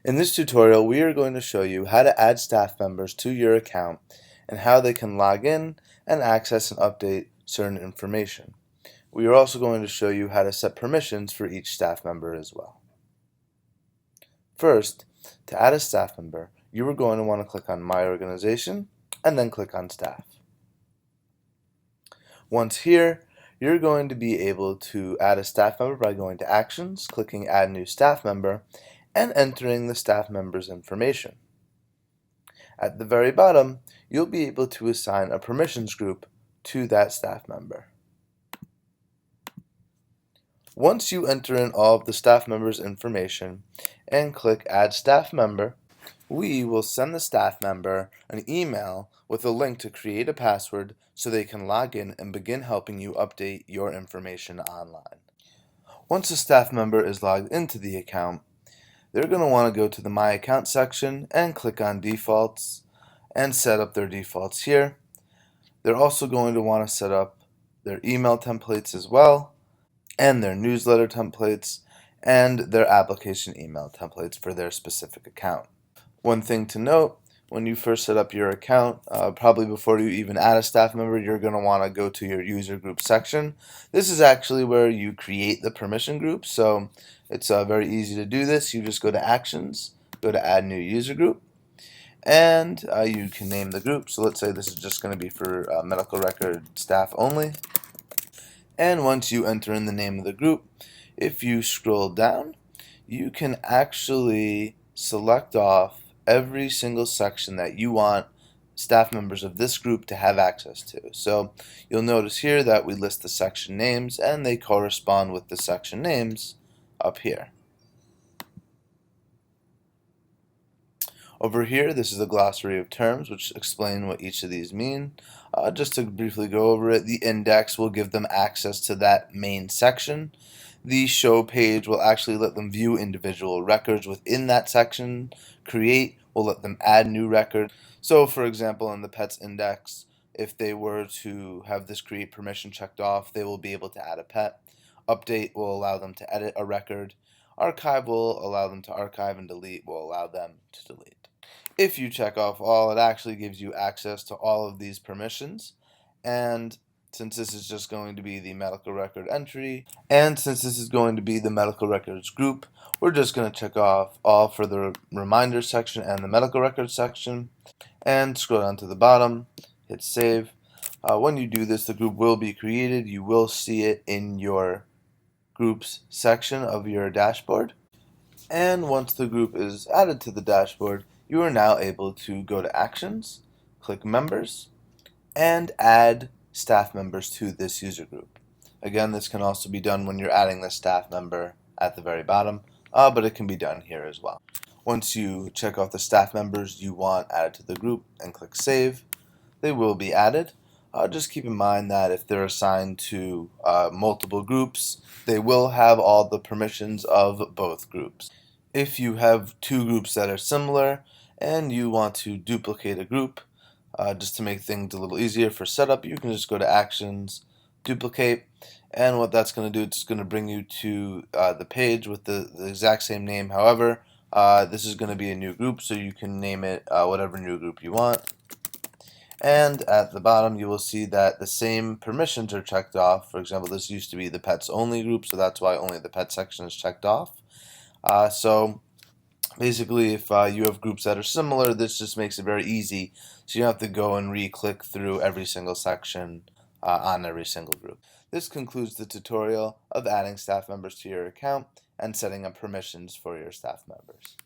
In this tutorial, we are going to show you how to add staff members to your account and how they can log in and access and update certain information. We are also going to show you how to set permissions for each staff member as well. First, to add a staff member, you are going to want to click on My Organization and then click on Staff. Once here, you're going to be able to add a staff member by going to Actions, clicking Add New Staff Member, and entering the staff member's information. At the very bottom, you'll be able to assign a permissions group to that staff member. Once you enter in all of the staff member's information and click Add Staff Member, we will send the staff member an email with a link to create a password so they can log in and begin helping you update your information online. Once a staff member is logged into the account, they're going to want to go to the My Account section and click on Defaults and set up their defaults here. They're also going to want to set up their email templates as well, and their newsletter templates, and their application email templates for their specific account. One thing to note, when you first set up your account, probably before you even add a staff member, you're going to want to go to your user group section. This is actually where you create the permission group, so it's very easy to do this. You just go to Actions, go to Add New User Group, and you can name the group. So let's say this is just going to be for medical record staff only. And once you enter in the name of the group, if you scroll down, you can actually select off every single section that you want staff members of this group to have access to. So you'll notice here that we list the section names and they correspond with the section names up here. Over here, this is a glossary of terms which explain what each of these mean. Just to briefly go over it, the index will give them access to that main section. The show page will actually let them view individual records within that section. Create will let them add new records. So for example, in the pets index, if they were to have this create permission checked off, they will be able to add a pet. Update will allow them to edit a record. Archive will allow them to archive, and delete will allow them to delete. If you check off all, it actually gives you access to all of these permissions. And since this is just going to be the medical record entry, and since this is going to be the medical records group, we're just going to check off all for the reminder section and the medical records section, and scroll down to the bottom, hit save. When you do this, the group will be created. You will see it in your groups section of your dashboard. And once the group is added to the dashboard, you are now able to go to Actions, click Members, and add staff members to this user group. Again, this can also be done when you're adding the staff member at the very bottom, but it can be done here as well. Once you check off the staff members you want added to the group and click Save, they will be added. Just keep in mind that if they're assigned to multiple groups, they will have all the permissions of both groups. If you have two groups that are similar and you want to duplicate a group, just to make things a little easier for setup, you can just go to Actions, Duplicate, and what that's going to do, it's going to bring you to the page with the exact same name. However, this is going to be a new group, so you can name it whatever new group you want. And at the bottom, you will see that the same permissions are checked off. For example, this used to be the pets only group, so that's why only the pet section is checked off. So basically, if you have groups that are similar, this just makes it very easy, so you don't have to go and re-click through every single section on every single group. This concludes the tutorial of adding staff members to your account and setting up permissions for your staff members.